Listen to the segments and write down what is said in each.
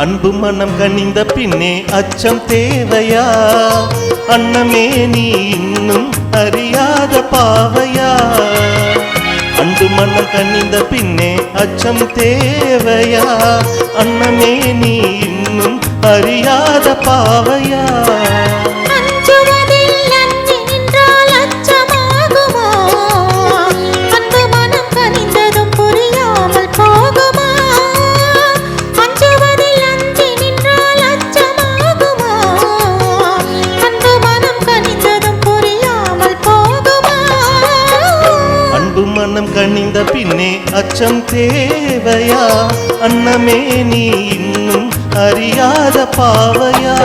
அன்பு மனம் கனிந்த பின்னே அச்சம் தேவையா? அன்னமே நீ இன்னும் அறியாத பாவையா? அன்பு மனம் கனிந்த பின்னே அச்சம் தேவையா? அன்னமே நீ இன்னும் அறியாத பாவையா? மனம் கனிந்த பின்னே அச்சம் தேவையா? அன்னமே நீ இன்னும் அறியாத பாவையா?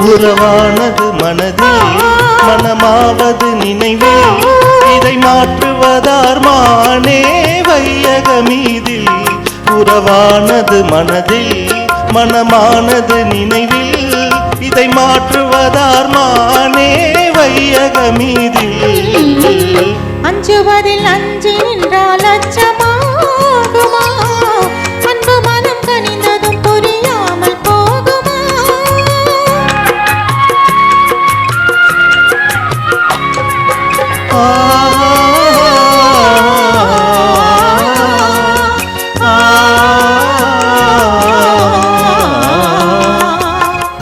உறவானது மனதில் மனமாவது நினைவில் இதை மாற்றுவதார் மானே வையகமீதில். உறவானது மனதில் மனமானது நினைவில் இதை மாற்றுவதார் மானே வையகமீதில். அஞ்சுவதில் அஞ்சி நின்றால் அச்சமாகுமா? அன்பு மனம் கனிந்ததும் புரியாமல் போகுமா?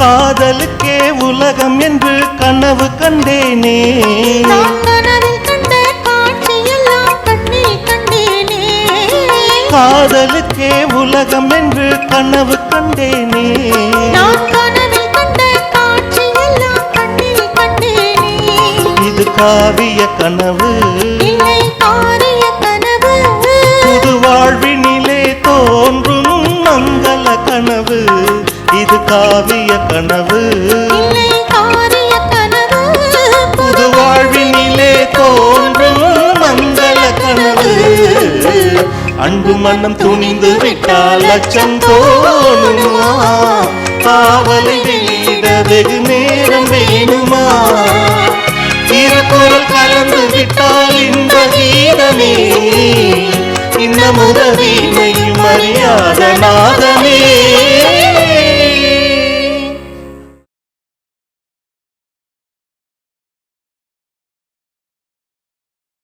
காதலுக்கே உலகம் என்று கனவு கண்டேனே, காதலுக்கே உலகம் என்று கனவு கண்டேனே, இது காவிய கனவு புது வாழ்வினிலே தோன்றும் மங்கள கனவு. இது காவிய கனவு புது வாழ்வினிலே தோன்றும் மங்கள கனவு. அன்பு மனம் துணிந்து விட்டால் அச்சம் தோணுமா? காவலை வெளியிட வெகு நேரம் வேணுமா? திருக்குறள் கலந்து விட்டால் இந்த கீதமே இன்னமுதவினையும் அறியாத நாதமே.